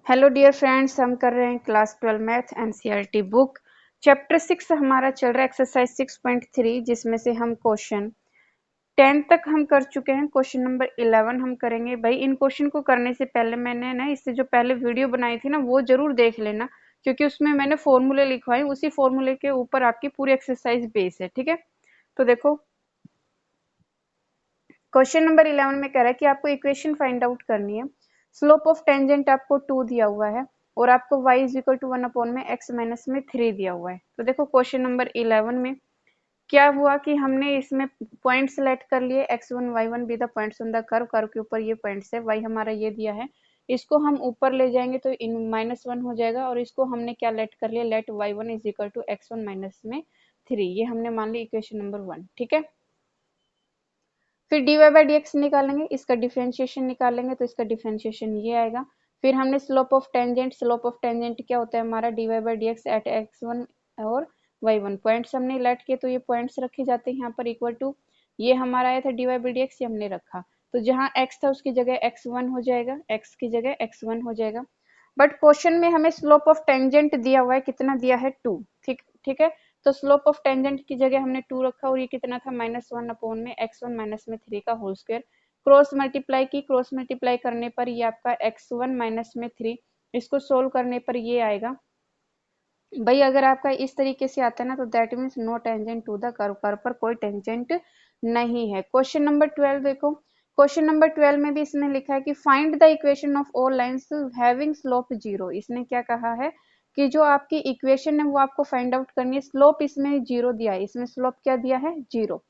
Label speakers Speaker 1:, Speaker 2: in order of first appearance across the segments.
Speaker 1: Hello dear friends, हम कर रहे हैं class 12 math NCERT book chapter 6 हमारा चल रहा है एक्सरसाइज 6.3 जिसमें से हम क्वेश्चन 10 तक हम कर चुके हैं। क्वेश्चन नंबर 11 हम करेंगे। भाई इन क्वेश्चन को करने से पहले मैंने ना इससे जो पहले वीडियो बनाई थी ना वो जरूर देख लेना, क्योंकि उसमें मैंने फॉर्मूले लिखवाए, उसी फॉर्मूले के ऊपर आपकी पूरी एक्सरसाइज बेस है। ठीक है, तो देखो क्वेश्चन नंबर 11 में कह रहा है कि आपको इक्वेशन फाइंड आउट करनी है। स्लोप ऑफ टेंजेंट आपको 2 दिया हुआ है और आपको y is equal to 1 upon में x माइनस में 3 दिया हुआ है। तो देखो क्वेश्चन नंबर 11 में क्या हुआ कि हमने इसमें पॉइंट सेलेक्ट कर लिए, x1 y1 be the points on the curve. Curve के ऊपर ये पॉइंट्स है, y हमारा ये दिया है, इसको हम ऊपर ले जाएंगे तो इन -1 हो जाएगा और इसको हमने क्या लेट कर लिया, let y1 is equal to x1 minus में 3। ये हमने मान ली इक्वेशन नंबर 1। ठीक है, फिर dy बाई डी एक्स निकालेंगे, इसका डिफ्रेंशिएशन निकालेंगे तो इसका डिफ्रेंशिएशन ये आएगा। फिर हमने slope of tangent, slope of tangent क्या होता है हमारा, dy by D x at x1 और y1। पॉइंट्स हमने लेट किए तो ये पॉइंट्स रखे जाते हैं यहाँ पर इक्वल टू, ये हमारा आया था dy बाई डी एक्स, ये हमने रखा तो जहाँ x था उसकी जगह x1 हो जाएगा, x की जगह x1 हो जाएगा। बट क्वेश्चन में हमें स्लोप ऑफ टेंजेंट दिया हुआ है, कितना दिया है 2। ठीक ठीक है, तो स्लोप ऑफ टेंजेंट की जगह हमने 2 रखा और ये कितना था -1 अपॉन में x1 माइनस में 3 का होल स्क्वायर। क्रॉस मल्टीप्लाई की, क्रॉस मल्टीप्लाई करने पर ये आपका x1 माइनस में 3, इसको सोल्व करने पर ये आएगा। भाई अगर आपका इस तरीके से आता है ना तो that means no tangent to the curve, curve पर कोई टेंजेंट नहीं है। क्वेश्चन नंबर 12 देखो, क्वेश्चन नंबर 12 में भी इसने लिखा है कि find the equation of all lines having slope 0। इसने क्या कहा है कि जो आपकी इक्वेशन है वो आपको फाइंड आउट करनी है। स्लोप इसमें 0 दिया है, इसमें स्लोप क्या दिया है 0।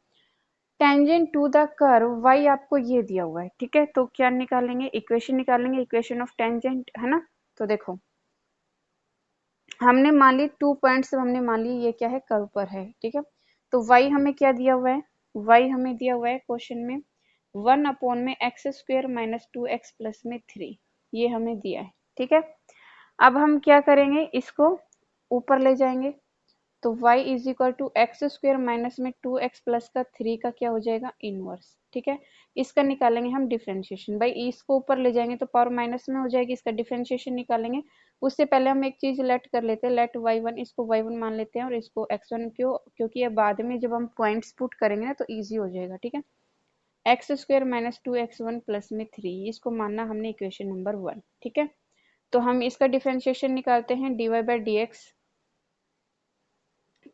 Speaker 1: Tangent to the curve y आपको ये दिया हुआ है। ठीक है, तो क्या निकालेंगे, इक्वेशन निकालेंगे, इक्वेशन ऑफ टेंजेंट है ना। तो देखो हमने मान ली 2 पॉइंट्स, हमने मान ली ये क्या है, कर्व पर है। ठीक है, तो y हमें क्या दिया हुआ है, y हमें दिया हुआ है क्वेश्चन में 1 अपॉन में x square minus 2x plus में 3, ये हमें दिया है। ठीक है, अब हम क्या करेंगे, इसको ऊपर ले जाएंगे तो y is equal to X square minus में 2x प्लस का 3 का क्या हो जाएगा, इनवर्स। ठीक है, इसका निकालेंगे हम डिफरेंशिएशन। भाई इसको ऊपर ले जाएंगे तो पावर माइनस में हो जाएगी, इसका डिफरेंशिएशन निकालेंगे। उससे पहले हम एक चीज लेट कर लेते हैं, लेट y1, इसको y1 मान लेते हैं और इसको x1, क्यों, क्योंकि ये बाद में जब हम पॉइंट्स पुट करेंगे ना तो ईजी हो जाएगा। ठीक है, x square minus 2x1 plus में 3, इसको मानना हमने इक्वेशन नंबर 1। ठीक है, तो हम इसका डिफरेंशिएशन निकालते हैं, dy बाई डी एक्स,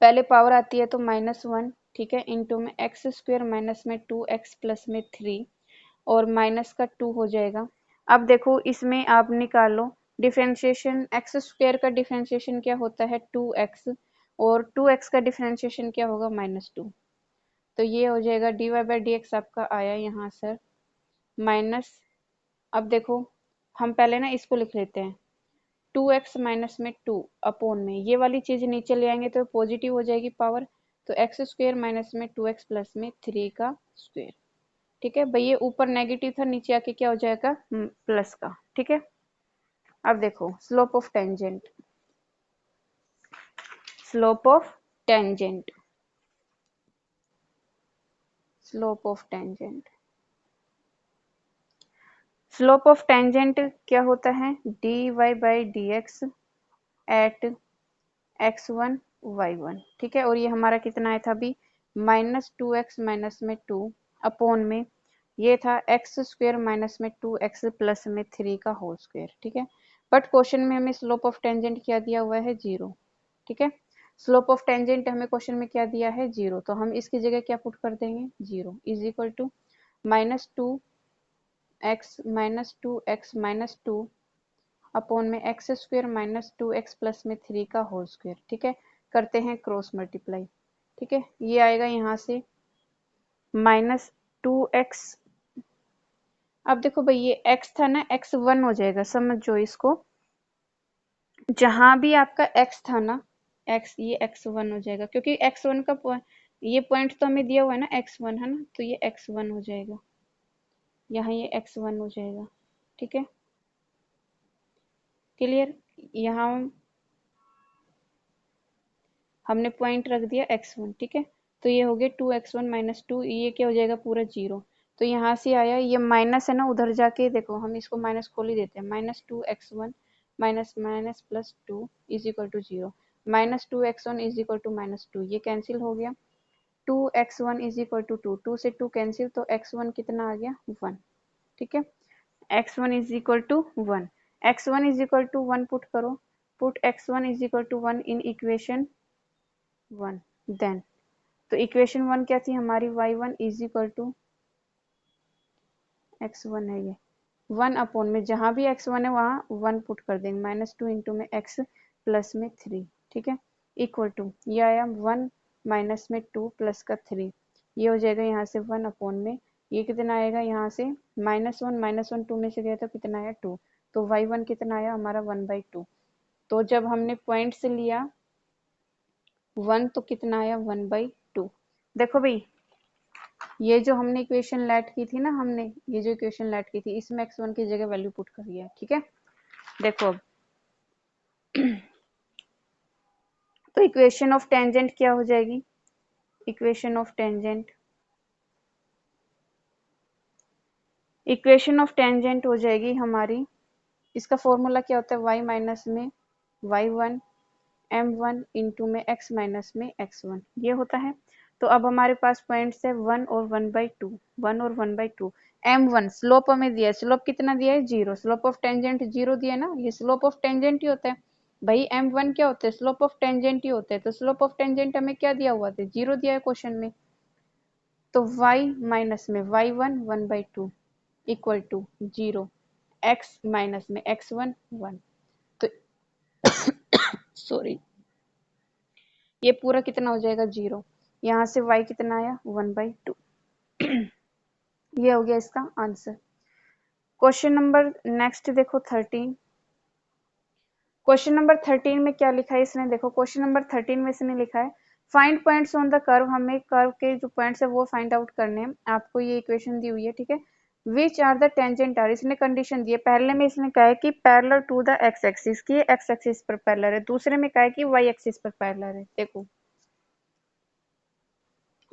Speaker 1: पहले पावर आती है तो -1। ठीक है, इंटू में एक्स स्क्वायर माइनस में 2x प्लस में 3 और माइनस का 2 हो जाएगा। अब देखो इसमें आप निकालो डिफरेंशिएशन, एक्स स्क्वायर का डिफरेंशिएशन क्या होता है 2x और 2x का डिफरेंशिएशन क्या होगा -2, तो ये हो जाएगा dy बाई डी एक्स आपका आया यहाँ सर माइनस। अब देखो हम पहले ना इसको लिख लेते हैं, 2x माइनस में 2 अपॉन में ये वाली चीज नीचे ले आएंगे तो पॉजिटिव हो जाएगी पावर, तो एक्स स्क्वायर माइनस में 2x प्लस में 3 का स्क्वायर। ठीक है भाई, ये ऊपर नेगेटिव था, नीचे आके क्या हो जाएगा प्लस का। ठीक है, अब देखो slope of tangent, slope of tangent, slope of tangent, slope of tangent क्या होता है, dy by D x at x1 y1। ठीक है, और ये हमारा कितना आया था अभी, -2x माइनस में 2 अपॉन में ये था एक्स स्क्वायर माइनस में 2x प्लस में 3 का होल स्क्वायर। ठीक है, बट क्वेश्चन में हमें स्लोप ऑफ टेंजेंट क्या दिया हुआ है 0। ठीक है, स्लोप ऑफ टेंजेंट हमें क्वेश्चन में क्या दिया है 0, तो हम इसकी जगह क्या पुट कर देंगे, 0 is equal to -2x minus 2 upon में x square minus 2x plus में 3 का होल स्क्वायर। ठीक है, करते हैं क्रॉस मल्टीप्लाई। ठीक है, ये आएगा यहाँ से -2x। अब देखो भाई ये x था ना, x 1 हो जाएगा, समझो इसको, जहां भी आपका x था ना, x, ये x1 हो जाएगा क्योंकि x1 का ये पॉइंट तो हमें दिया हुआ है ना x1 है ना, तो ये x1 हो जाएगा, यहाँ ये x1 हो जाएगा। ठीक है, क्लियर, यहाँ हमने पॉइंट रख दिया x1। ठीक है, तो ये हो गया 2x1 माइनस 2, ये क्या हो जाएगा पूरा 0, तो यहाँ से आया ये माइनस है ना, उधर जाके देखो हम इसको माइनस खोल ही देते हैं, -2x1 minus minus plus two is equal to 0, minus two x one is equal to minus two, ये कैंसिल हो गया, two x one is equal to two, two से टू कैंसिल, तो एक्स वन कितना आ गया 1, ठीक है, x one is equal to 1, x one is equal to 1 put करो, put x one is equal to 1 in equation 1, then तो equation 1 क्या थी हमारी, Y one is equal to x one है ये, 1 अपॉन में जहां भी x1 है वहां 1 पुट कर देंगे, माइनस टू इंटू में x प्लस में 3, ठीक है, इक्वल टू ये आया 1 माइनस में 2 प्लस का 3, ये हो जाएगा यहाँ से 1 अपॉन में, ये कितना आएगा यहाँ से माइनस वन 2 में से गया तो कितना आया 2, तो y1 कितना आया हमारा 1/2, तो जब हमने पॉइंट से लिया 1 तो कितना आया 1/2, देखो भाई ये जो हमने इक्वेशन लेट की थी ना, हमने ये जो इक्वेशन लेट की थी इसमें x1 की जगह वैल्यू पुट करी है, ठीक है, देखो अब तो इक्वेशन ऑफ टेंजेंट क्या हो जाएगी, equation of tangent, equation of tangent हो जाएगी हमारी, इसका फॉर्मूला क्या होता है, y माइनस में y1 m1 इंटू में x माइनस में x1, ये होता है, तो अब हमारे पास पॉइंट्स है 1 और 1/2, 1 और 1/2, m1 स्लोप हमें दिया है, स्लोप कितना दिया है 0, स्लोप ऑफ टेंजेंट 0 दिया है ना, ये स्लोप ऑफ टेंजेंट ही होता है भाई, m1 क्या होता है, स्लोप ऑफ टेंजेंट ही होता है, तो स्लोप ऑफ टेंजेंट हमें क्या दिया हुआ था 0 दिया है क्वेश्चन में, तो y माइनस में y1 1/2 equal to 0, x minus में x1 1, तो सॉरी ये पूरा कितना हो जाएगा 0, यहाँ से y कितना आया 1/2, ये हो गया इसका आंसर। क्वेश्चन नंबर नेक्स्ट देखो 13, क्वेश्चन नंबर 13 में क्या लिखा है इसने, देखो क्वेश्चन नंबर 13 में इसने लिखा है find points on the curve, हमें कर्व के जो पॉइंट्स है वो फाइंड आउट करने हैं, आपको ये इक्वेशन दी हुई है, ठीक है, which are the tangent are, इसने कंडीशन दी है, पहले में इसने कहा है कि parallel to the X axis, की एक्स एक्सिस पर पैरेलल है, दूसरे में कहा है कि वाई एक्सिस पर पैरेलल है, देखो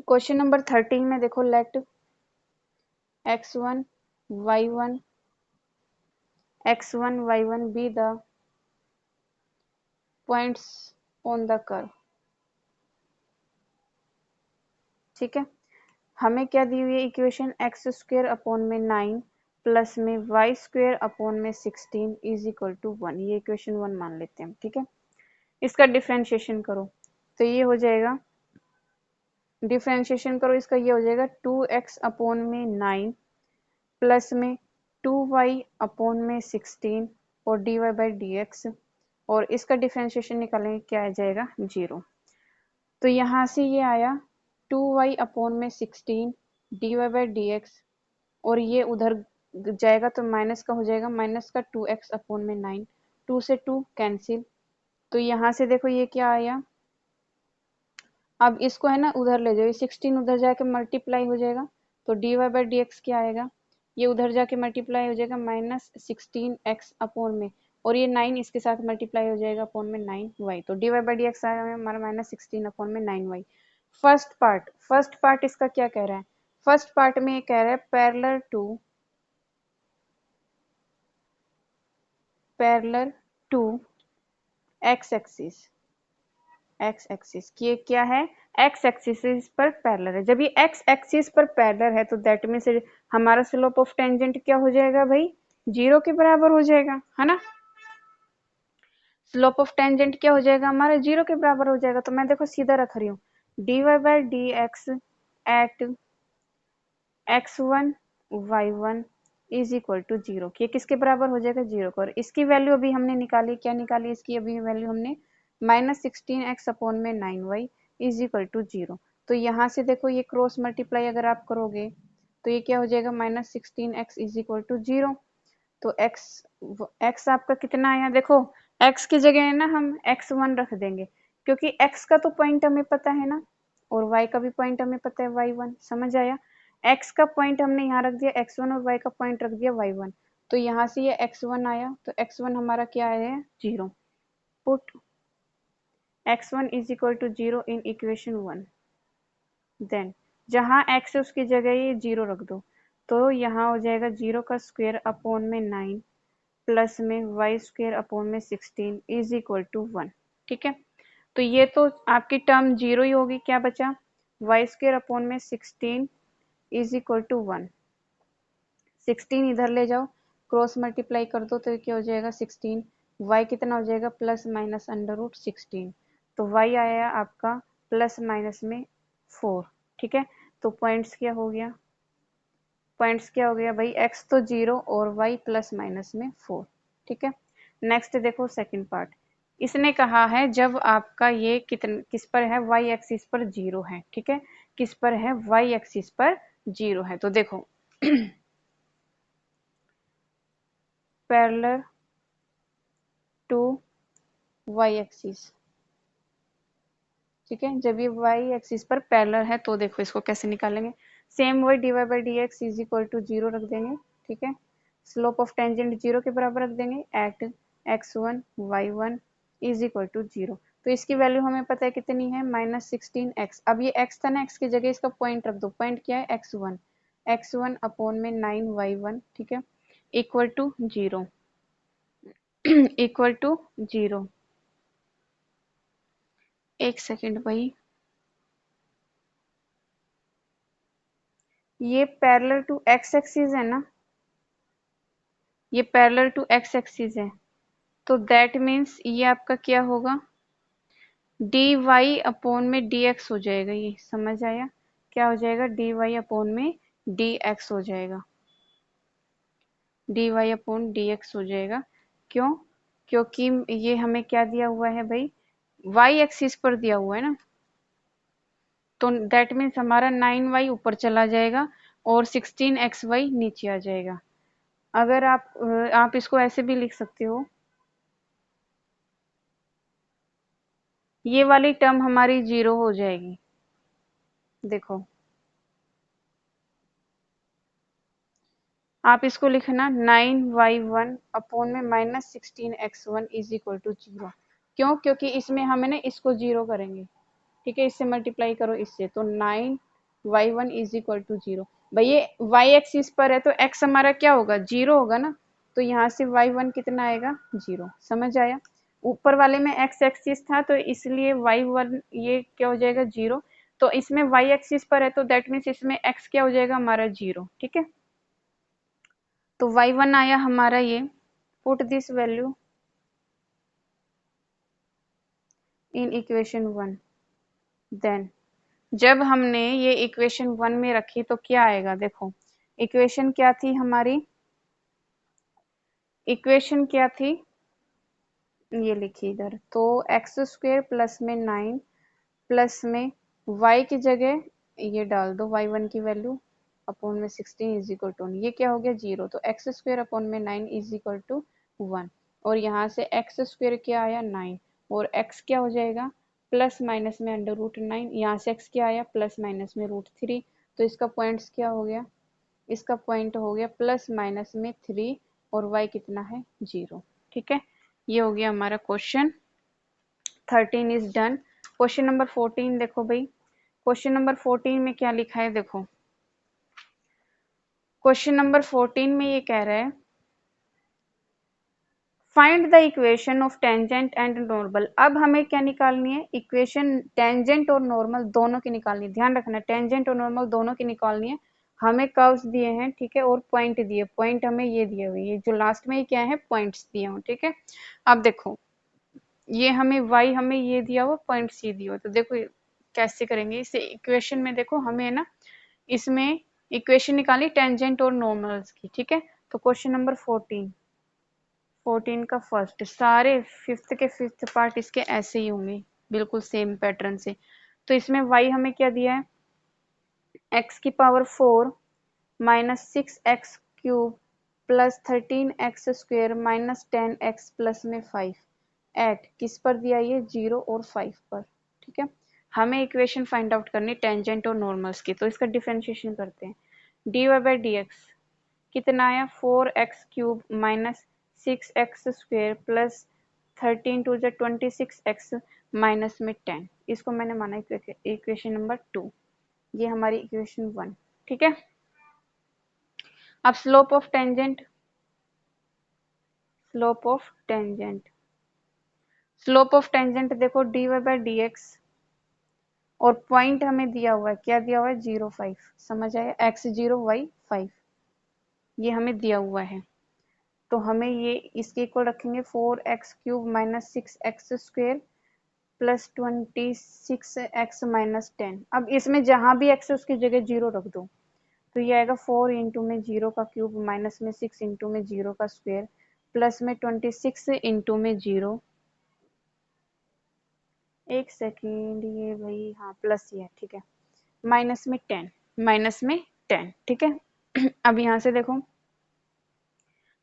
Speaker 1: क्वेश्चन नंबर 13 में देखो late x1 y1 x1 y1 be the points on the curve, ठीक है, हमें क्या दी हुई है इक्वेशन एक्स स्क्वेयर अपॉन में 9 प्लस में वाई स्क्वेयर अपॉन में 16 इज इक्वल टू 1, ये इक्वेशन 1 मान लेते हैं, ठीक है, इसका डिफ्रेंशिएशन करो तो ये हो जाएगा, डिफ्रेंशिएशन करो इसका, ये हो जाएगा 2x अपॉन में 9 प्लस में 2y अपॉन में 16 और dy बाई डी एक्स, और इसका डिफ्रेंशिएशन निकालेंगे क्या आ जाएगा 0, तो यहाँ से ये आया 2y अपॉन में 16 dy बाई डी एक्स, और ये उधर जाएगा तो माइनस का हो जाएगा, माइनस का 2x अपॉन में 9, 2 से 2 कैंसिल, तो यहाँ से देखो ये क्या आया, अब इसको है ना उधर ले जाओ, ये 16 उधर जाके मल्टीप्लाई हो जाएगा, तो dy बाई डी एक्स क्या आएगा, ये उधर जाके मल्टीप्लाई हो जाएगा माइनस 16x अपॉन में, और ये 9 इसके साथ मल्टीप्लाई हो जाएगा अपॉन में 9y, तो dy बाई डी एक्स आया हमारा माइनस 16 अपॉन में 9y। फर्स्ट पार्ट इसका क्या कह रहा है, फर्स्ट पार्ट में ये कह रहा है पैरेलल टू एक्स एक्सिस, ये क्या है एक्स एक्सिस पर पैरेलल है, जब ये एक्स एक्सिस पर पैरेलल है तो दैट मीन्स हमारा स्लोप ऑफ टेंजेंट क्या हो जाएगा भाई 0 के बराबर हो जाएगा, है ना, स्लोप ऑफ टेंजेंट क्या हो जाएगा हमारा 0 के बराबर हो जाएगा, तो मैं देखो सीधा रख रही हूँ dy by D x at x1 y1 is equal to 0, ये किसके बराबर हो जाएगा 0 को, और इसकी वैल्यू अभी हमने निकाली, क्या निकाली इसकी अभी वैल्यू हमने माइनस 16x अपॉन में 9y इज इक्वल टू 0, तो यहाँ से देखो ये क्रॉस मल्टीप्लाई अगर आप करोगे तो ये क्या हो जाएगा minus 16x is equal to 0, तो x आपका कितना आया, देखो x की जगह है ना हम x1 रख देंगे, क्योंकि x का तो पॉइंट हमें पता है ना, और y का भी पॉइंट हमें पता है y1, समझ आया, x का पॉइंट हमने यहाँ रख दिया x1 और y का पॉइंट रख दिया y1, तो यहाँ से ये x1 आया, तो x1 हमारा क्या आया है 0, put x1 is equal to 0 in equation 1, then जहाँ x है उसकी जगह ये 0 रख दो, तो यहाँ हो जाएगा 0 का स्क्वायर अपॉन में 9 प्लस में वाई स्क्वेयर अपॉन में 16 इज इक्वल टू 1। ठीक है, तो ये तो आपकी टर्म जीरो ही होगी, क्या बचा वाई स्क्वेयर अपॉन में 16 इज इक्वल टू 1। 16 इधर ले जाओ, क्रॉस मल्टीप्लाई कर दो तो क्या हो जाएगा 16, y कितना हो जाएगा प्लस माइनस अंडर रूट 16, तो y आया आपका प्लस माइनस में 4। ठीक है, तो पॉइंट्स क्या हो गया भाई, x तो 0 और y प्लस माइनस में 4। ठीक है, नेक्स्ट देखो सेकंड पार्ट, इसने कहा है जब आपका ये किस पर है, y एक्सिस पर 0 है। ठीक है, किस पर है, y एक्सिस पर 0 है, तो देखो पैरेलल टू y एक्सिस। ठीक है, जब ये y एक्सिस पर पैरेलल है तो देखो इसको कैसे निकालेंगे, सेम वही D Y by D X is equal to 0 रख देंगे। ठीक है, स्लोप ऑफ टेंजेंट 0 के बराबर रख देंगे eight x1 y1 is equal to 0। तो इसकी वैल्यू हमें पता है कितनी है, -16x। अब ये x था ना, x की जगह इसका पॉइंट रख दो, पॉइंट क्या है x1 अपॉन में 9y1। ठीक है, इक्वल टू 0 इक्वल टू 0। एक सेकेंड भाई, ये पैरेलल टू x एक्सिस है ना, ये पैरेलल टू x एक्सिस है, तो दैट मीन्स ये आपका क्या होगा, डी वाई अपॉन में डी एक्स हो जाएगा। ये समझ आया, क्या हो जाएगा, डी वाई अपॉन में डी एक्स हो जाएगा, D Y upon D X हो जाएगा। क्यों, क्योंकि ये हमें क्या दिया हुआ है भाई, वाई एक्सिस पर दिया हुआ है ना, तो दैट मीन्स हमारा 9y ऊपर चला जाएगा और 16xy नीचे आ जाएगा। अगर आप इसको ऐसे भी लिख सकते हो, ये वाली टर्म हमारी 0 हो जाएगी। देखो आप इसको लिखना 9y1 अपॉन में -16x1 इज इक्वल टू 0। क्यों, क्योंकि इसमें हमें ना इसको 0 करेंगे। ठीक है, इससे मल्टीप्लाई करो इससे, तो 9y1 इज इक्वल टू 0। भाई ये y एक्सिस पर है तो x हमारा क्या होगा, 0 होगा ना, तो यहाँ से y1 कितना आएगा, 0। समझ आया, ऊपर वाले में x एक्सिस था तो इसलिए y1 ये क्या हो जाएगा 0, तो इसमें y एक्सिस पर है तो दैट मीन्स इसमें x क्या हो जाएगा हमारा 0। ठीक है, तो y1 आया हमारा ये, put this value in equation 1। Then जब हमने ये इक्वेशन 1 में रखी तो क्या आएगा, देखो इक्वेशन क्या थी हमारी, इक्वेशन क्या थी, ये लिखी इधर, तो एक्स स्क्वेयर प्लस में 9 प्लस में y की जगह ये डाल दो y1 की वैल्यू अपॉन में 16 इज इक्वल टू, ये क्या हो गया 0, तो एक्स स्क्वेयर अपॉन में 9 इज इक्वल टू 1, और यहाँ से एक्स स्क्वेयर क्या आया 9, और x क्या हो जाएगा प्लस माइनस में अंडर रूट 9, यहाँ से x क्या आया प्लस माइनस में रूट 3, तो इसका पॉइंट्स क्या हो गया, इसका पॉइंट हो गया प्लस माइनस में 3 और y कितना है 0। ठीक है, ये हो गया हमारा question 13 is done. Question number 14 देखो भाई, क्वेश्चन नंबर 14 में क्या लिखा है, देखो क्वेश्चन नंबर 14 में ये कह रहा है find the equation of tangent and normal. अब हमें क्या निकालनी है, इक्वेशन टेंजेंट और नॉर्मल दोनों की निकालनी है। ध्यान रखना टेंजेंट और नॉर्मल दोनों की निकालनी है। हमें कर्व्स दिए हैं, ठीक है, और पॉइंट दिए, पॉइंट हमें ये दिए हुए, ये जो लास्ट में ये क्या है पॉइंट्स दिए हुए। ठीक है, अब देखो ये हमें y हमें ये दिया हुआ, पॉइंट सी दिया हुआ, तो देखो कैसे करेंगे इसे इक्वेशन में, देखो हमें ना इसमें इक्वेशन निकाली टेंजेंट और नॉर्मल्स की। ठीक है, तो क्वेश्चन नंबर 14 का फर्स्ट, सारे फिफ्थ के फिफ्थ पार्ट इसके ऐसे ही होंगे बिल्कुल सेम पैटर्न से। तो इसमें y हमें क्या दिया है, x की power 4 minus 6x cube plus 13x square minus 10x plus में 5 एट किस पर दिया, ये 0 और 5 पर। ठीक है, हमें इक्वेशन फाइंड आउट करनी टेंजेंट और नॉर्मल्स की, तो इसका डिफरेंशिएशन करते हैं। D Y by D X कितना आया 4x cube minus 6x square plus 13 टू ज 26x माइनस में 10, इसको मैंने माना इक्वेशन नंबर 2, ये हमारी इक्वेशन 1। ठीक है, अब slope of tangent, slope of tangent. Slope of tangent देखो dy बाई डी एक्स, और पॉइंट हमें दिया हुआ है, क्या दिया हुआ है 0,5। समझ आया, x0 y5 ये हमें दिया हुआ है। तो हमें ये इसके इक्वल रखेंगे 4x cube minus 6x square plus 26x minus 10। अब इसमें जहां भी x है उसकी जगह 0 रख दो, तो ये आएगा 4 इंटू में 0 का क्यूब माइनस में 6 इंटू में 0 का स्क्वेयर प्लस में 26 इंटू में 0, एक सेकेंड ये भाई, हाँ प्लस ये है, ठीक है, माइनस में 10, माइनस में 10, ठीक है। अब यहाँ से देखो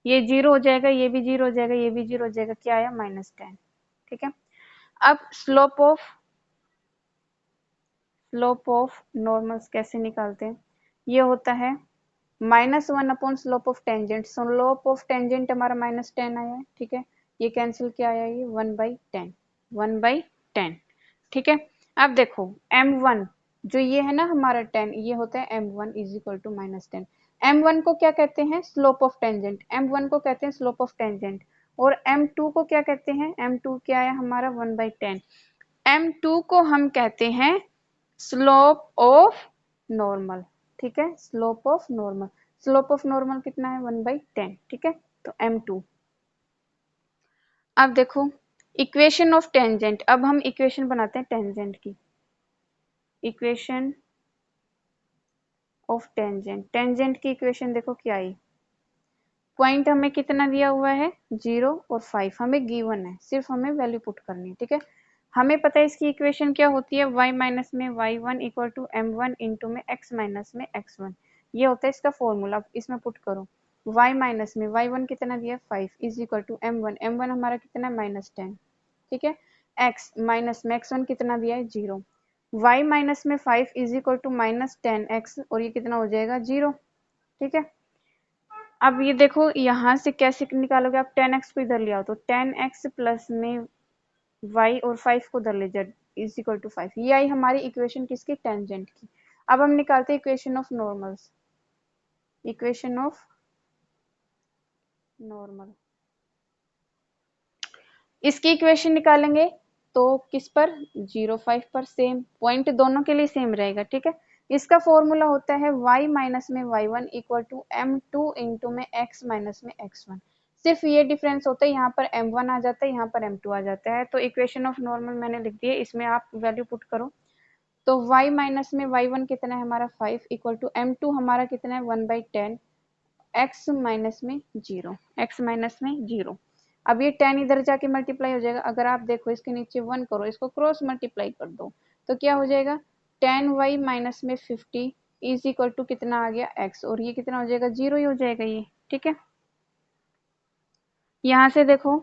Speaker 1: ये 0 हो जाएगा, ये भी 0 हो जाएगा, ये भी 0 हो जाएगा, क्या आया -10, ठीक है। अब स्लोप ऑफ नॉर्मल्स कैसे निकालते हैं, ये होता है -1 upon slope of tangent. Slope of tangent हमारा -10 आया है, ठीक है, ये कैंसिल क्या आया, ये 1/10, 1/10, ठीक है। अब देखो m1 जो ये है ना हमारा 10, ये होता है m1 is equal to -10। m1 को क्या कहते हैं, स्लोप ऑफ टेंजेंट, m1 को कहते हैं स्लोप ऑफ टेंजेंट, और m2 को क्या कहते हैं, m2 क्या है हमारा 1/10। m2 को हम कहते हैं स्लोप ऑफ नॉर्मल, ठीक है, slope of normal. Slope of normal कितना है 1/10, ठीक है, तो m2। अब देखो इक्वेशन ऑफ टेंजेंट, अब हम इक्वेशन बनाते हैं टेंजेंट की। इक्वेशन ऑफ टेंजेंट, टेंजेंट की इक्वेशन देखो क्या आई, पॉइंट हमें कितना दिया हुआ है 0 और 5 हमें गिवन है, सिर्फ हमें वैल्यू पुट करनी है, ठीक है। हमें पता है इसकी इक्वेशन क्या होती है, y माइनस में y1 equal to m1 into में x माइनस में x1, ये होता है इसका फॉर्मूला। इसमें पुट करो y माइनस में y1 कितना दिया 5 is equal to m1, m1 हमारा कितना है -10, ठीक है, x माइनस में x1 कितना दिया है 0, y माइनस में 5 इज इक्वल टू -10x, और ये कितना हो जाएगा 0, ठीक है। अब ये देखो यहाँ से कैसे निकालोगे आप, 10x को इधर ले आओ तो 10x प्लस में y और 5 को उधर ले जाओ इज इक्वल टू 5, ये आई हमारी इक्वेशन किसकी, टेंजेंट की। अब हम निकालते हैं equation of normals. Equation of normal, इसकी इक्वेशन निकालेंगे तो किस पर 0,5 पर, सेम पॉइंट दोनों के लिए सेम रहेगा, ठीक है। इसका फॉर्मूला होता है y माइनस में y1 equal to m2 into में x माइनस में x1, सिर्फ ये डिफरेंस होता है, यहाँ पर m1 आ जाता है, यहाँ पर m2 आ जाता है। तो इक्वेशन ऑफ नॉर्मल मैंने लिख दी है, इसमें आप वैल्यू पुट करो तो y माइनस में y1 कितना है हमारा 5 इक्वल टू m2 हमारा कितना है 1/10, x माइनस में 0, x माइनस में 0। अब ये 10 इधर जाके मल्टीप्लाई हो जाएगा, अगर आप देखो इसके नीचे 1 करो, इसको क्रॉस मल्टीप्लाई कर दो तो क्या हो जाएगा 10y माइनस में 50 इज इक्वल टू कितना आ गया x, और ये कितना हो जाएगा 0 ही हो जाएगा ये, ठीक है। यहाँ से देखो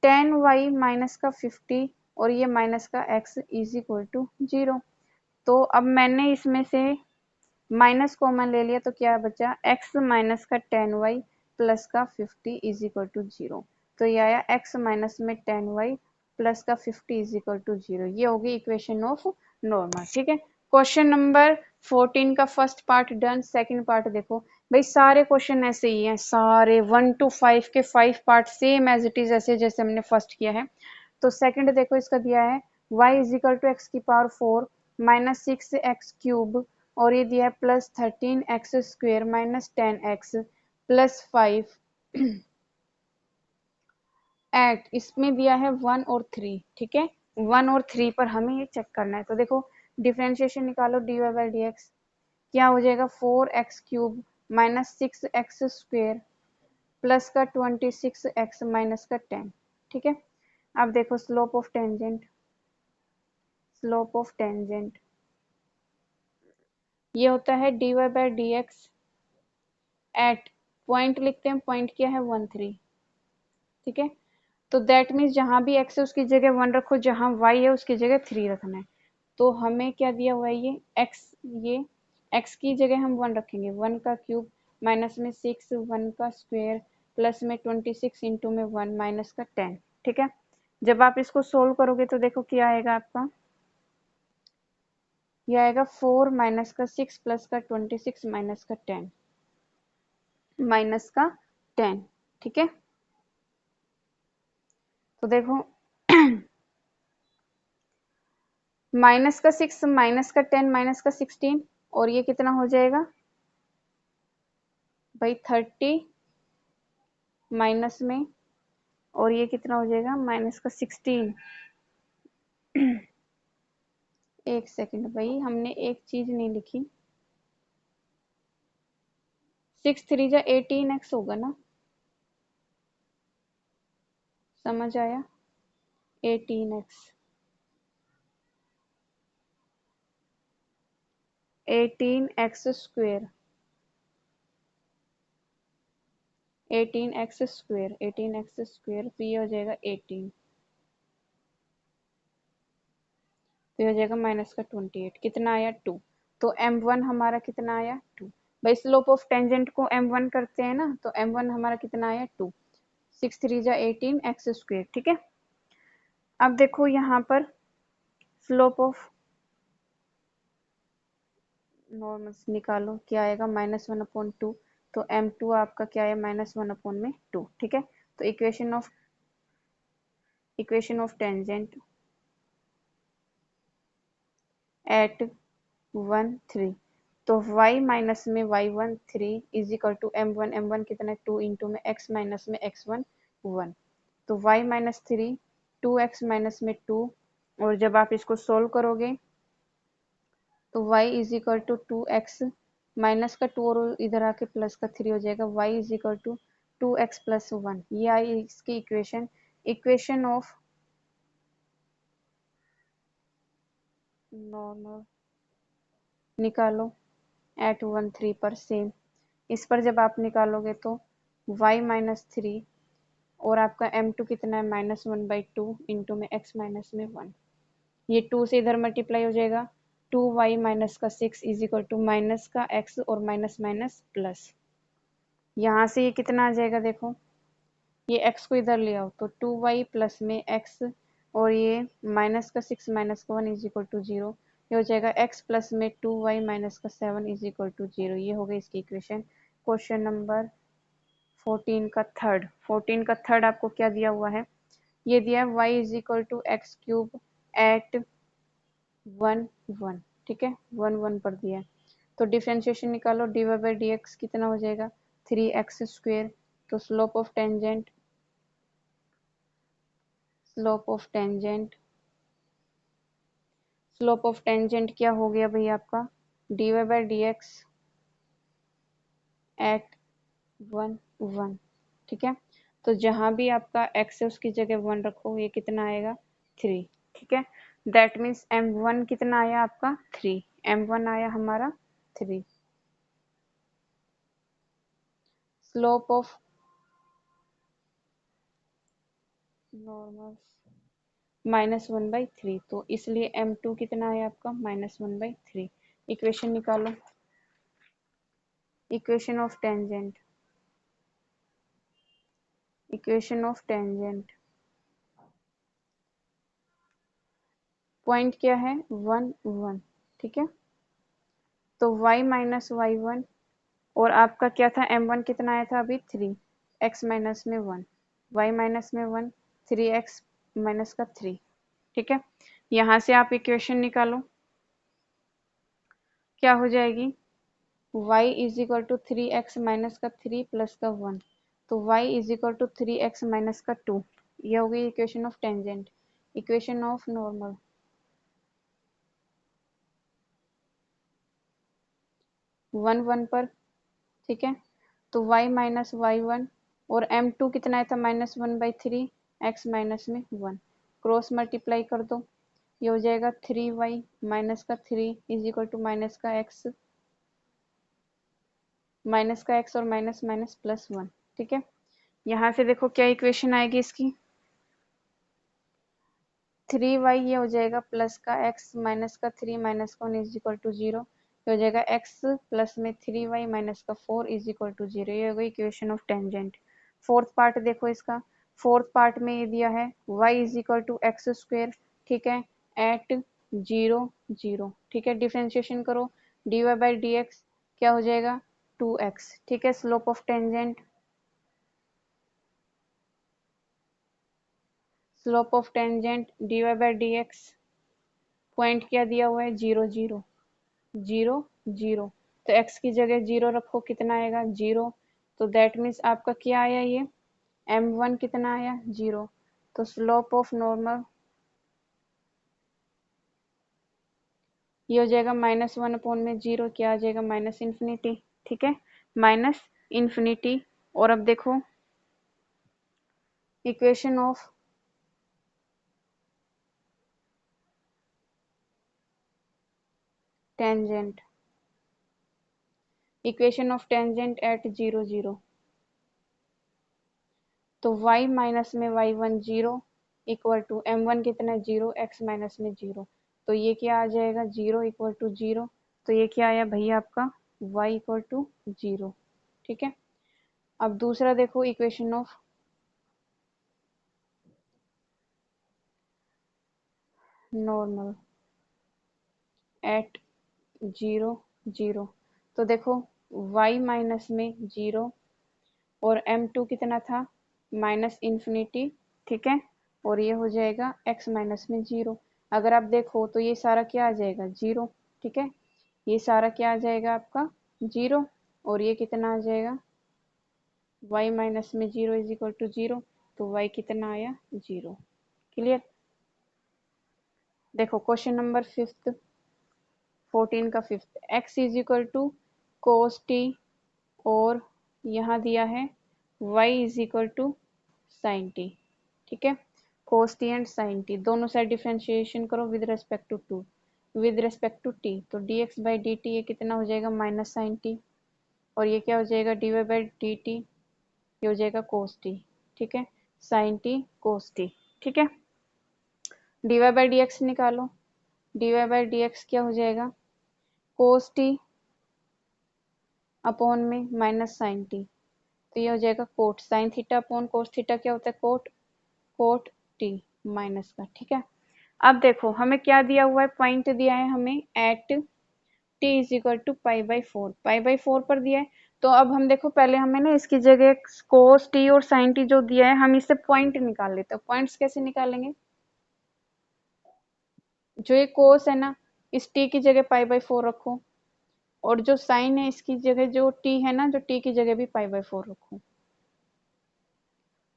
Speaker 1: 10y माइनस का 50 और ये माइनस का x इज इक्वल टू 0, तो अब मैंने इसमें से माइनस कॉमन ले लिया तो क्या बचा x माइनस का 10y प्लस का 50 इज इक्वल टू 0, तो ये आया x माइनस में 10y प्लस का 50 इज इक्वल टू 0, ये होगी इक्वेशन ऑफ नॉर्मल, ठीक है। क्वेश्चन नंबर 14 का first part done. Second part देखो भाई, सारे क्वेश्चन ऐसे ही हैं, सारे 1 to 5 के 5 part same as it is, ऐसे जैसे हमने फर्स्ट किया है। तो सेकंड देखो इसका दिया है y is equal to X की पावर 4 माइनस 6x क्यूब, और ये दिया है plus 13x square minus 10x plus 5 at, इसमें दिया है 1 और 3, ठीक है, 1 और 3 पर हमें ये चेक करना है। तो देखो डिफ्रेंशिएशन निकालो dy बाई डी एक्स, क्या हो जाएगा 4x cube minus 6x square plus का 26x माइनस का 10, ठीक है। अब देखो slope of tangent, slope of tangent ये होता है dy by D x at, point लिखते हैं, पॉइंट क्या है 1 3, ठीक है। तो दैट मीन्स जहां भी x है उसकी जगह 1 रखो, जहां y है उसकी जगह 3 रखना है। तो हमें क्या दिया हुआ है ये x, ये x की जगह हम 1 रखेंगे, 1 का क्यूब माइनस में 6, 1 का स्क्वायर प्लस में 26 इंटू में 1 माइनस का 10, ठीक है। जब आप इसको सोल्व करोगे तो देखो क्या आएगा आपका, ये आएगा 4 माइनस का 6 प्लस का 26 माइनस का 10 माइनस का 10, ठीक है। तो देखो -6 -10 -16 और ये कितना हो जाएगा भाई 30 माइनस में, और ये कितना हो जाएगा -16। एक सेकंड भाई, हमने एक चीज नहीं लिखी। 6 3 जा 18x होगा ना, समझ आया? 18x 18x² 18x² तो ये हो जाएगा 18, तो ये हो जाएगा -28। कितना आया 2। तो m1 हमारा कितना आया 2। भाई स्लोप ऑफ टेंजेंट को m1 करते हैं ना, तो m1 हमारा कितना आया 2। 6 3 जा 18x²। ठीक है, अब देखो यहाँ पर स्लोप ऑफ नॉर्मल्स निकालो, क्या आएगा -1/2। तो m2 आपका क्या है -1/2। ठीक है, तो इक्वेशन ऑफ टेंजेंट एट 1 3। तो y माइनस में y1 3 is equal to m1 कितना है 2 इंटू में x माइनस में x1 1। तो y माइनस 3 2x माइनस में 2, और जब आप इसको सोल्व करोगे तो y is equal to 2x minus का 2 और इधर आके प्लस का 3 हो जाएगा। y is equal to 2x plus 1। ये आई इसकी इक्वेशन ऑफ नॉर्मल निकालो एट 1 3 पर सेम। इस पर जब आप निकालोगे तो y माइनस 3 और आपका m2 कितना है -1/2 इंटू में x माइनस में 1। ये 2 से इधर मल्टीप्लाई हो जाएगा, 2y माइनस का 6 इज इक्वल टू माइनस का x और माइनस माइनस प्लस। यहाँ से ये कितना आ जाएगा देखो, ये x को इधर ले आओ तो 2y प्लस में x, और ये माइनस का 6 माइनस का 1 इज इक्वल टू 0। ये हो जाएगा x प्लस में 2y माइनस का 7 इज इक्वल टू 0। ये हो गई इसकी इक्वेशन। क्वेश्चन नंबर 14 का थर्ड आपको क्या दिया हुआ है, ये दिया है y is equal to x³ at 1 1। ठीक है, 1 1 पर दिया है, तो डिफरेंशिएशन निकालो, dy/dx कितना हो जाएगा 3x²। तो स्लोप ऑफ टेंजेंट क्या हो गया भाई आपका dy/dx एट 1 1। ठीक है, तो जहां भी आपका x है उसकी जगह 1 रखो, ये कितना आएगा 3। ठीक है, दैट मीन्स m1 कितना आया आपका 3, m1 आया हमारा 3। स्लोप ऑफ नॉर्मल -1/3, तो इसलिए m2 कितना है आपका -1/3। इक्वेशन निकालो, इक्वेशन ऑफ टेंजेंट पॉइंट क्या है 1 1। ठीक है, तो y माइनस y1 और आपका क्या था m1 कितना आया था अभी 3, x माइनस में 1, y माइनस में 1, 3x माइनस का 3। ठीक है, यहाँ से आप इक्वेशन निकालो, क्या हो जाएगी y is equal to 3x minus का 3 प्लस का 1। तो y is equal to 3x minus का 2। ये हो गई equation of tangent. Equation of normal 1 1 पर। ठीक है, तो y माइनस y1 और m2 कितना आया था -1/3, x माइनस में 1, क्रॉस मल्टीप्लाई कर दो, ये हो जाएगा 3y माइनस का 3 इज इक्वल टू माइनस का x और माइनस माइनस प्लस 1। ठीक है, यहाँ से देखो क्या इक्वेशन आएगी इसकी 3y, ये हो जाएगा प्लस का x माइनस का 3 माइनस का 1 इज इक्वल टू 0। ये हो जाएगा x प्लस में 3y माइनस का 4 इज इक्वल टू 0। ये हो गई equation of tangent. Fourth part देखो इसका, फोर्थ पार्ट में ये दिया है y is equal to x²। ठीक है, एट 0 0। ठीक है, डिफ्रेंशिएशन करो, dy/dx क्या हो जाएगा 2x। ठीक है, slope of tangent dy by D x, point क्या दिया हुआ है 0 0 0 0, तो x की जगह 0 रखो, कितना आएगा 0। तो दैट मीन्स आपका क्या आया, ये m1 कितना आया 0। तो स्लोप ऑफ नॉर्मल ये हो जाएगा -1/0, क्या आ जाएगा -इन्फिनिटी। ठीक है, -इन्फिनिटी। और अब देखो equation of tangent, equation of tangent at 0 0, तो y माइनस में y1 0 इक्वल टू m1 कितना है 0, x माइनस में 0, तो ये क्या आ जाएगा 0 इक्वल टू 0। तो ये क्या आया भैया आपका y इक्वल टू 0। ठीक है, अब दूसरा देखो इक्वेशन ऑफ नॉर्मल एट 0 0, तो देखो y माइनस में 0 और m2 कितना था -इन्फिनिटी। ठीक है, और ये हो जाएगा x माइनस में 0। अगर आप देखो तो ये सारा क्या आ जाएगा 0। ठीक है, ये सारा क्या आ जाएगा आपका 0, और ये कितना आ जाएगा y माइनस में 0 इज इक्वल टू 0, तो y कितना आया 0। क्लियर। देखो क्वेश्चन नंबर फिफ्थ 14 का fifth, x is equal to cos t, और यहाँ दिया है y is equal to sine t. ठीक है, cos t and sine t दोनों साइड डिफ्रेंशिएशन करो with respect to with respect to t, तो dx बाई डी टी ये कितना हो जाएगा माइनस साइन टी, और ये क्या हो जाएगा dy बाई डी टी, ये हो जाएगा कोस टी। ठीक है, साइन टी कोस टी। ठीक है, dy बाई डी एक्स निकालो, dy बाई डी एक्स क्या हो जाएगा कोस टी अपॉन में माइनस साइन टी, तो ये हो जाएगा cot sine theta upon cos theta, क्या होता है कोट कोट टी माइनस का। ठीक है, अब देखो हमें क्या दिया हुआ है, पॉइंट दिया है हमें at t is equal to pi by four पर दिया है। तो अब हम देखो पहले हमें ना इसकी जगह कोस टी और साइन टी जो दिया है हम इससे पॉइंट निकाल लेते हैं। पॉइंट्स कैसे निकालेंगे, जो ये कोस है ना इस टी की जगह पाई बाई फोर रखो, और जो साइन है इसकी जगह जो टी है ना जो टी की जगह भी पाई बाई फोर रखो।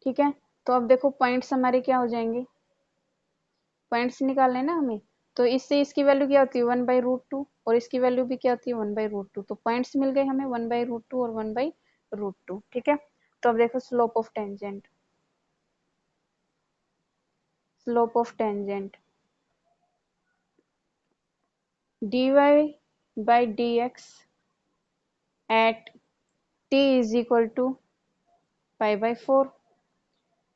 Speaker 1: ठीक है, तो अब देखो पॉइंट्स हमारे क्या हो जाएंगे, पॉइंट्स निकालने ना हमें, तो इससे इसकी वैल्यू क्या होती है 1/√2, और इसकी वैल्यू भी क्या होती है 1/√2, तो पॉइंट्स मिल गए हमें 1/√2 और 1/√2। ठीक है, तो अब देखो slope of tangent, slope of tangent dy by D x at t is equal to pi by four.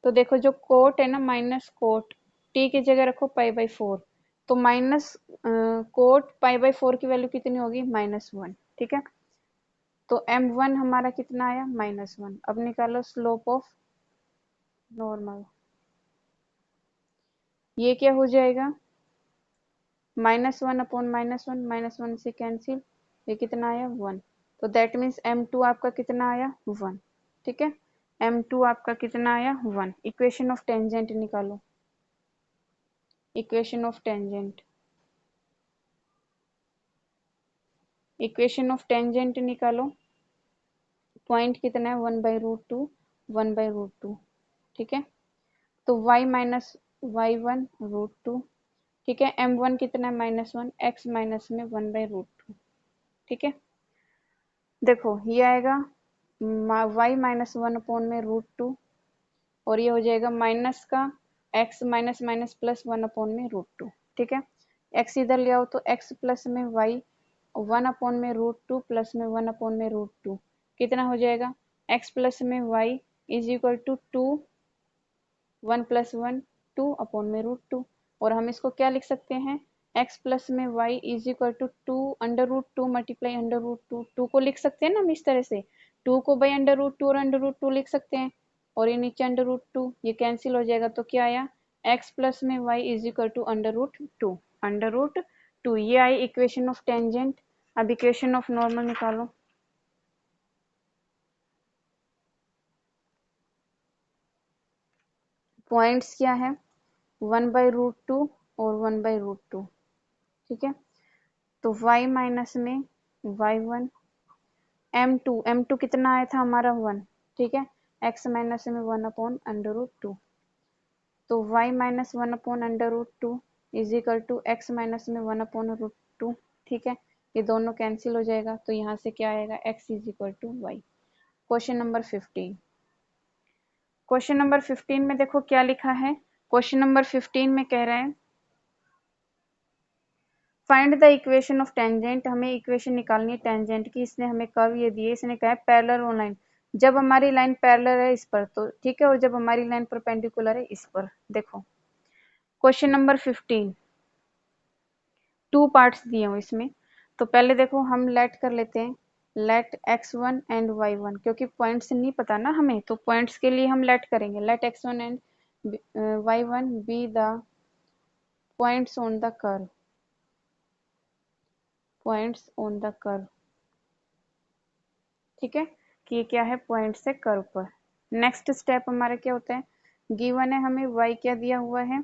Speaker 1: तो देखो जो कोट है ना माइनस कोट t की जगह रखो पाई बाई फोर, तो minus cot pi by four की वैल्यू कितनी होगी -1। ठीक है, तो m1 हमारा कितना आया -1। अब निकालो स्लोप ऑफ नॉर्मल, ये क्या हो जाएगा -1 अपॉन -1 से कैंसिल, ये कितना आया 1, तो दैट मीन्स m2 आपका कितना आया 1। ठीक है, m2 आपका कितना आया 1। इक्वेशन ऑफ टेंजेंट निकालो, equation of tangent, equation of tangent निकालो, पॉइंट कितना है 1/√2 1/√2। ठीक है, तो y माइनस y1√2। ठीक है, m1 कितना है -1, x माइनस में 1/√2। ठीक है, देखो ये आएगा y -1 अपॉन में √2, और ये हो जाएगा माइनस का x minus minus plus 1 upon में √2। ठीक है, x इधर ले आओ तो x प्लस में y 1 अपॉन में √2 प्लस में 1 अपॉन में √2 कितना हो जाएगा x प्लस में y is equal to 2 1 plus 1 2 upon में √2, और हम इसको क्या लिख सकते हैं x प्लस में y is equal to 2 √2 multiply √2, 2 को लिख सकते हैं ना हम इस तरह से, 2 को बाई √2 और √2 लिख सकते हैं, और ये नीचे √2 ये कैंसिल हो जाएगा, तो क्या आया x प्लस में y इज इक्वल टू √2 ये आई इक्वेशन ऑफ टेंजेंट। अब इक्वेशन ऑफ नॉर्मल निकालो, पॉइंट्स क्या है 1/√2 और 1/√2, ठीक है। तो y माइनस में y1, m2 कितना आया था हमारा 1, ठीक है। x माइनस में 1/√2, तो y minus 1/√2 is equal to x minus में 1/√2, ठीक है। ये दोनों कैंसिल हो जाएगा, तो यहाँ से क्या आएगा, x is equal to y. Question number 15। Question number 15 में देखो क्या लिखा है। क्वेश्चन नंबर 15 में कह रहे हैं find the equation of tangent. हमें इक्वेशन निकालनी है टेंजेंट की। इसने हमें कर्व ये दिए, इसने कहा है पैरेलल ऑन लाइन। जब हमारी लाइन पैरेलल है इस पर तो ठीक है, और जब हमारी लाइन परपेंडिकुलर है इस पर। देखो क्वेश्चन नंबर 15 टू पार्ट्स दिए हुए इसमें। तो पहले देखो हम लेट कर लेते हैं, लेट x1 एंड y1, क्योंकि पॉइंट्स नहीं पता ना हमें, तो पॉइंट्स के लिए हम लेट करेंगे। Let x1 and y1 be the points on the curve, points on the curve, ठीक है, कि ये क्या है, पॉइंट से कर्व पर। नेक्स्ट स्टेप हमारा क्या होता है, गिवन है हमें y क्या दिया हुआ है,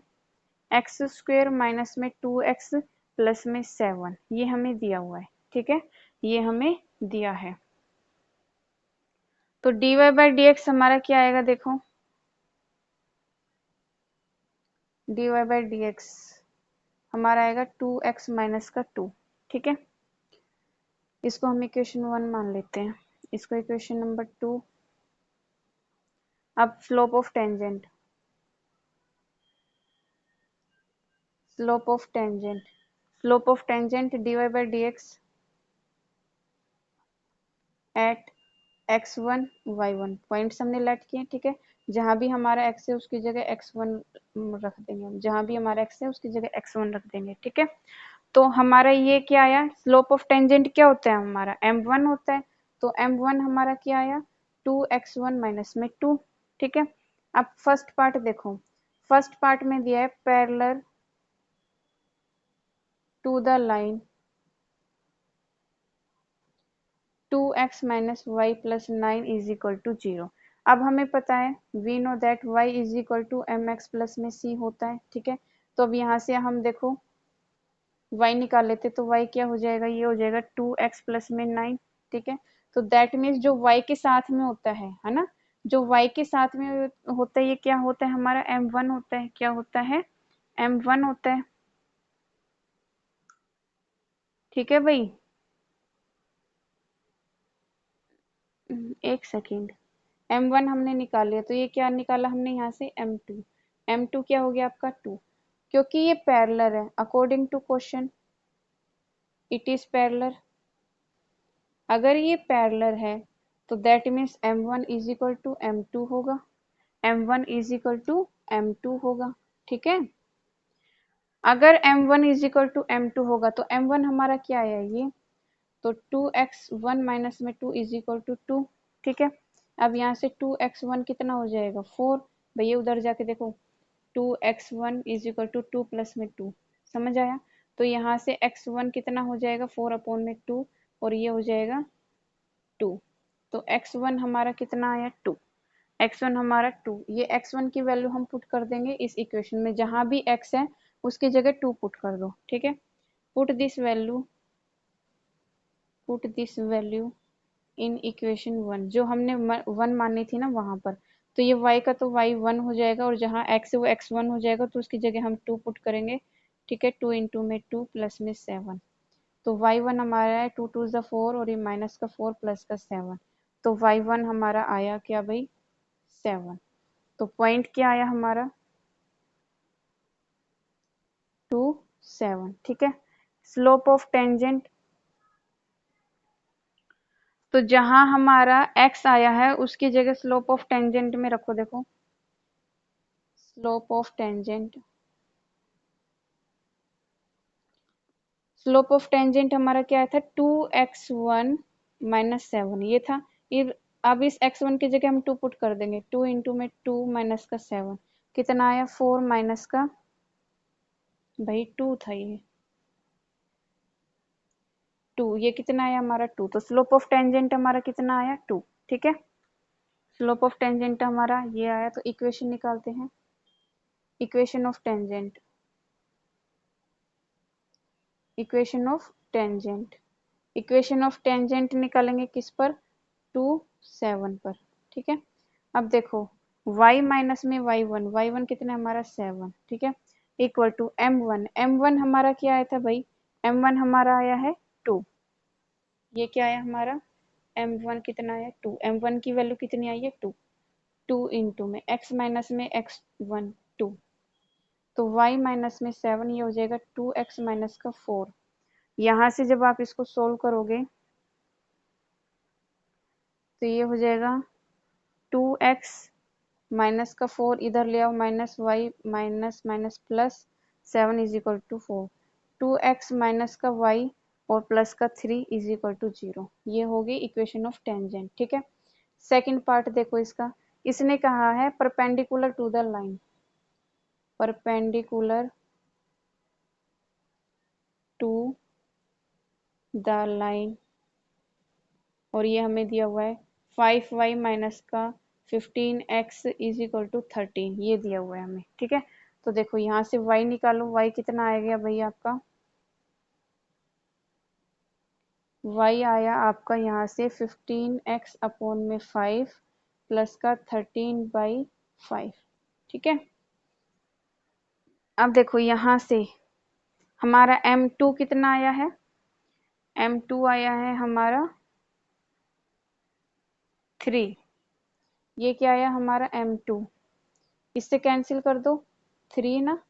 Speaker 1: एक्स स्क्वेयर माइनस में 2x प्लस में 7, ये हमें दिया हुआ है, ठीक है, ये हमें दिया है। तो dy/dx हमारा क्या आएगा, देखो dy/dx हमारा आएगा 2x माइनस का 2, ठीक है। इसको हम इक्वेशन 1 मान लेते हैं, इसको इक्वेशन नंबर 2। अब slope of tangent, slope of tangent, slope of tangent dy/dx at x1 y1, points हमने लेट किए, ठीक है। जहां भी हमारा x है उसकी जगह x1 रख देंगे हम, जहां भी हमारा x है उसकी जगह x1 रख देंगे, ठीक है। तो हमारा ये क्या आया, स्लोप ऑफ टेंजेंट क्या होता है हमारा, m1 होता है। तो m1 हमारा क्या आया, 2x1 माइनस में 2, ठीक है। अब फर्स्ट पार्ट देखो, फर्स्ट पार्ट में दिया है parallel to the line 2x minus y plus 9 is equal to 0। अब हमें पता है we know that y is equal to m x plus में c होता है, ठीक है। तो अब यहाँ से हम देखो y निकाल लेते, तो y क्या हो जाएगा, ये हो जाएगा 2x प्लस में 9, ठीक है। तो दैट मीन्स जो y के साथ में होता है ना, जो y के साथ में होता है ये क्या होता है हमारा m1 होता है, क्या होता है, m1 होता है, ठीक है भाई। एक सेकेंड, m1 हमने निकाल लिया, तो ये क्या निकाला हमने यहाँ से m2, m2 क्या हो गया आपका 2, क्योंकि ये पैरेलल है according to question it is parallel. अगर ये पैरेलल है तो that means m1 is equal to m2 होगा, m1 is equal to m2 होगा, ठीक है। अगर m1 is equal to m2 होगा तो m1 हमारा क्या आया ये, तो 2x1 माइनस में 2 इज इक्वल टू 2, ठीक है। अब यहाँ से 2x1 कितना हो जाएगा 4, भैया उधर जाके देखो 2x1 is equal to 2 plus में 2, समझ आया। तो यहाँ से x1 कितना हो जाएगा 4/2 और ये हो जाएगा 2। तो x1 हमारा कितना आया 2, x1 हमारा 2, ये x1 की वैल्यू हम पुट कर देंगे इस इक्वेशन में, जहां भी x है उसकी जगह 2 पुट कर दो, ठीक है। Put this value, put this value in equation 1, जो हमने 1 मानी थी ना वहां पर। तो ये y का तो y1 हो जाएगा, और जहाँ x है वो x1 हो जाएगा, तो उसकी जगह हम 2 पुट करेंगे, ठीक है। 2 इंटू में 2 प्लस में 7, तो y1 हमारा है 2 2 4 और ये माइनस का 4 प्लस का 7, तो y1 हमारा आया क्या भाई 7। तो पॉइंट क्या आया हमारा 2 7, ठीक है। स्लोप ऑफ टेंजेंट, तो जहां हमारा x आया है उसकी जगह स्लोप ऑफ टेंजेंट में रखो, देखो slope of tangent, slope of tangent हमारा क्या था 2x1 माइनस 7, ये था। ये अब इस x1 की जगह हम 2 पुट कर देंगे, 2 इंटू में 2 माइनस का 7 कितना आया 4 माइनस का भाई 2 था ये 2, ये कितना आया हमारा 2, तो स्लोप ऑफ टेंजेंट हमारा कितना आया 2, ठीक है। स्लोप ऑफ टेंजेंट हमारा ये आया, तो इक्वेशन निकालते हैं। Equation of tangent, equation of tangent, equation of tangent निकालेंगे किस पर, 2 7 पर। ठीक है, अब देखो y माइनस में y1, y1 कितना है हमारा 7। ठीक है, इक्वल टू m1, m1 हमारा क्या आया था भाई, m1 हमारा आया है 2। ये क्या आया हमारा, m1 कितना आया 2, m1 की वैल्यू कितनी आई है 2, 2 इंटू में x माइनस में x1 2, तो y माइनस में 7, ये हो जाएगा 2x माइनस का 4। यहाँ से जब आप इसको सोल्व करोगे तो ये हो जाएगा 2x माइनस का 4 इधर ले आओ, minus y minus minus plus 7 is equal to 4, 2x minus का y और प्लस का 3 इज इक्वल टू 0। ये होगी इक्वेशन ऑफ टेंजेंट। ठीक है, सेकंड पार्ट देखो इसका, इसने कहा है perpendicular to the line, perpendicular to the line, और ये हमें दिया हुआ है 5y माइनस का 15x इज इक्वल टू 13, ये दिया हुआ है हमें। ठीक है, तो देखो यहाँ से y निकालो, y कितना आएगा भाई आपका, y आया आपका यहाँ से 15x अपॉन में 5 प्लस का 13/5। ठीक है, अब देखो यहाँ से हमारा m2 कितना आया है, m2 आया है हमारा 3, ये क्या आया हमारा m2, इससे कैंसिल कर दो 3 ना,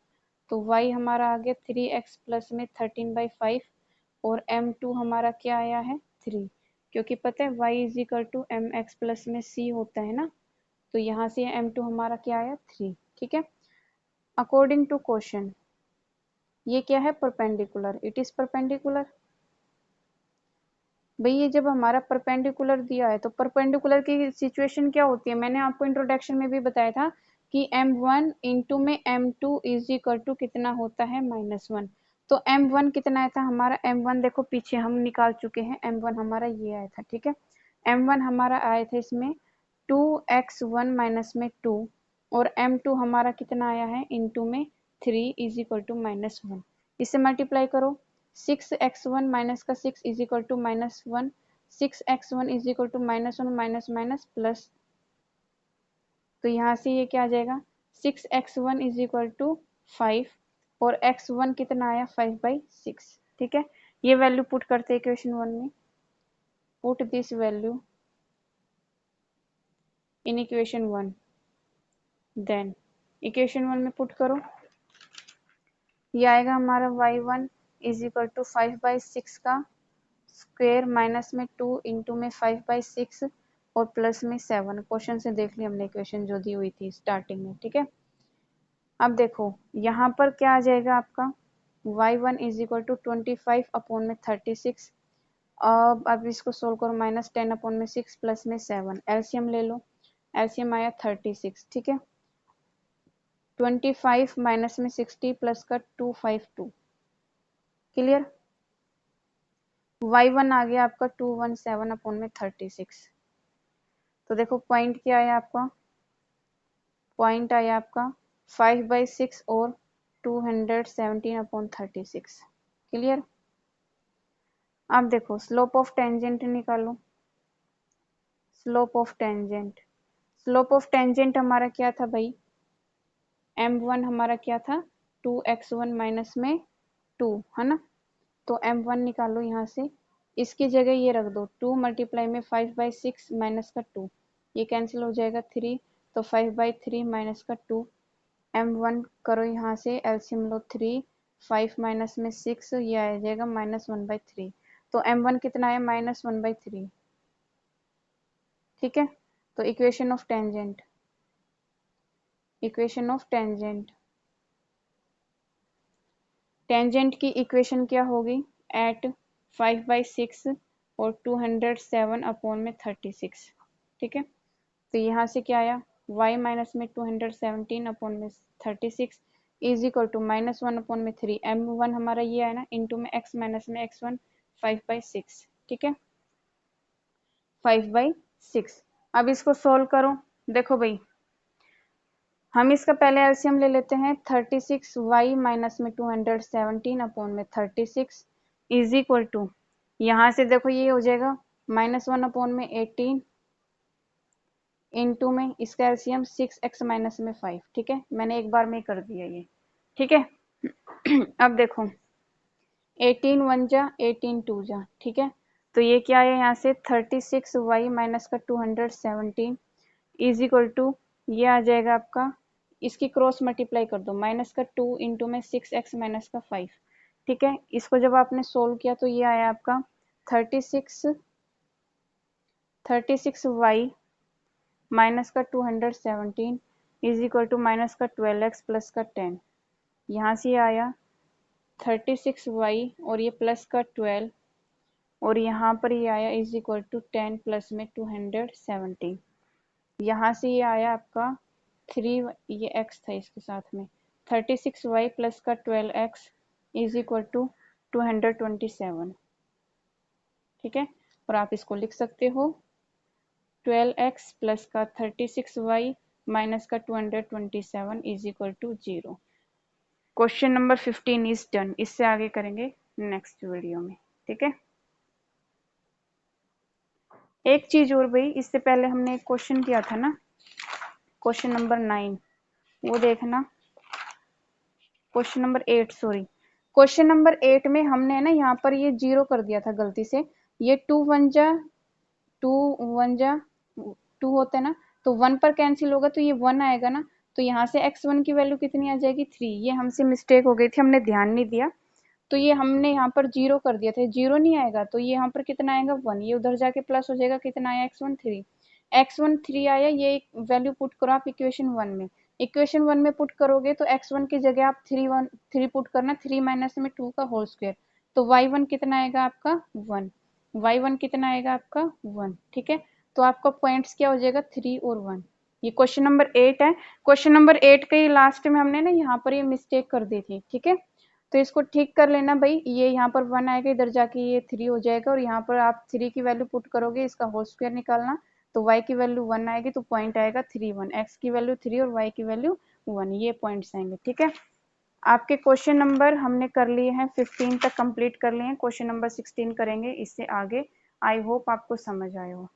Speaker 1: तो y हमारा आ गया 3x प्लस में 13/5, और m2 हमारा क्या आया है 3, क्योंकि पता है y is equal to m x plus में c होता है ना, तो यहाँ से m2 हमारा क्या आया 3। ठीक है, अकॉर्डिंग टू क्वेश्चन ये क्या है परपेंडिकुलर, इट इज परपेंडिकुलर। भाई ये जब हमारा परपेंडिकुलर दिया है तो परपेंडिकुलर की सिचुएशन क्या होती है, मैंने आपको इंट्रोडक्शन में भी बताया था कि m1 इंटू में m2 इज इक्वल टू कितना होता है -1। तो m1 कितना आया था हमारा, m1 देखो पीछे हम निकाल चुके हैं, m1 हमारा ये आया था। ठीक है, m1 हमारा आया था इसमें 2x1 माइनस में 2, और m2 हमारा कितना आया है इंटू में 3 इज इक्वल टू -1। इससे मल्टीप्लाई करो, 6x1 माइनस का 6 is equal to -1, 6x1 is equal to -1 minus minus plus, तो यहाँ से ये क्या आ जाएगा 6x1 इज इक्वल टू 5, और x1 कितना आया 5/6। ठीक है, ये वैल्यू पुट करते हैं इक्वेशन 1 में, put this value in equation 1, then equation 1 में पुट करो, ये आएगा हमारा y1 इज इक्वल टू 5/6 का स्क्वेयर माइनस में 2 इंटू में 5/6 और प्लस में 7। क्वेश्चन से देख ली हमने इक्वेशन जो दी हुई थी स्टार्टिंग में। ठीक है, अब देखो यहाँ पर क्या आ जाएगा आपका y1 is equal to 25 upon में 36, अब इसको सोल्व करो, -10 अपॉन में 6 प्लस में 7, एलसीएम ले लो, एलसीएम आया 36। ठीक है, 25 माइनस में 60 प्लस का 252, क्लियर, y1 आ गया आपका 217 अपॉन में 36। तो देखो पॉइंट क्या आया आपका, पॉइंट आया आपका 5/6 और 217 अपॉन 36, क्लियर। अब देखो स्लोप ऑफ टेंजेंट निकालो, slope of tangent, slope of tangent हमारा क्या था भाई, m1 हमारा क्या था 2x1 माइनस में 2 है ना, तो m1 निकालो यहाँ से, इसकी जगह ये रख दो 2 मल्टीप्लाई में 5/6 माइनस का 2, ये कैंसिल हो जाएगा 3, तो 5/3 माइनस का 2, m1 करो यहाँ से एलसीएम लो 3, 5 माइनस में 6, ये आ जाएगा -1/3, तो m1 कितना है -1/3। ठीक है, तो equation of tangent, equation of tangent, tangent की इक्वेशन क्या होगी, एट 5/6 और 207 अपॉन में 36। ठीक है, तो यहाँ से क्या आया y माइनस में 217 अपॉन में 36 इज इक्वल टू -1 अपॉन में 3, m1 हमारा ये है ना, इंटू में x माइनस में x1 5/6। ठीक है, 5/6। अब इसको सोल्व करो, देखो भाई हम इसका पहले एलसीएम ले लेते हैं। 36y माइनस में 217 अपॉन में 36 इज इक्वल टू, यहाँ से देखो ये हो जाएगा -1 अपॉन में 18 इनटू में इसका एलसीएम 6x माइनस में 5। ठीक है, मैंने एक बार में ही कर दिया ये। ठीक है अब देखो 18 1 जा 18 2 जा। ठीक है, तो ये क्या है यहाँ से 36y माइनस का 217 इज इक्वल टू, ये आ जाएगा आपका, इसकी क्रॉस मल्टीप्लाई कर दो, माइनस का 2 इंटू में 6x माइनस का 5। ठीक है, इसको जब आपने सोल्व किया तो ये आया आपका 36y माइनस का 217 इज इक्वल टू माइनस का 12x प्लस का 10। यहाँ से ये आया 36y और ये प्लस का 12 और यहाँ पर ये आया इज इक्वल टू 10 प्लस में 217। यहाँ से ये आया आपका 3, ये x था इसके साथ में, 36y प्लस का 12x इज इक्वल टू 227। ठीक है, और आप इसको लिख सकते हो 12x प्लस का 36y माइनस का 227 is equal to 0। Question number 15 is done. इससे आगे करेंगे नेक्स्ट वीडियो में। ठीक है, एक चीज और भाई, इससे पहले हमने एक क्वेश्चन किया था ना, क्वेश्चन नंबर 9, वो देखना। Question number 8, sorry, question number 8 में हमने ना यहाँ पर ये 0 कर दिया था गलती से। ये 2 1 जा 2 होता है ना, तो 1 पर कैंसिल होगा तो ये 1 आएगा ना, तो यहाँ से x1 की वैल्यू कितनी आ जाएगी 3। ये हमसे मिस्टेक हो गई थी, हमने ध्यान नहीं दिया, तो ये हमने यहाँ पर 0 कर दिया था, 0 नहीं आएगा तो ये यहाँ पर कितना आएगा 1, ये उधर जाके प्लस हो जाएगा, कितना आया x1 3, x1 3 आया। ये वैल्यू पुट करो आप इक्वेशन 1 में, इक्वेशन 1 में पुट करोगे तो x1 की जगह आप 3 पुट करना, 3 माइनस में 2 का होल स्क्वायर, तो y1 कितना आएगा आपका 1, y1 कितना आएगा आपका 1। ठीक है, तो आपका पॉइंट्स क्या हो जाएगा 3 और 1। ये क्वेश्चन नंबर 8 है। क्वेश्चन नंबर 8 के लास्ट में हमने ना यहाँ पर ये मिस्टेक कर दी थी। ठीक है, तो इसको ठीक कर लेना भाई, ये यहाँ पर 1 आएगा, इधर जाके ये 3 हो जाएगा, और यहाँ पर आप 3 की वैल्यू पुट करोगे, इसका होल स्क्वायर निकालना, तो y की वैल्यू 1 आएगी, तो पॉइंट आएगा 3 1, x की वैल्यू 3 और y की वैल्यू 1, ये पॉइंट्स आएंगे। ठीक है, आपके क्वेश्चन नंबर हमने कर लिए हैं 15 तक कंप्लीट कर लिए हैं, क्वेश्चन नंबर 16 करेंगे इससे आगे। आई होप आपको समझ आया हो।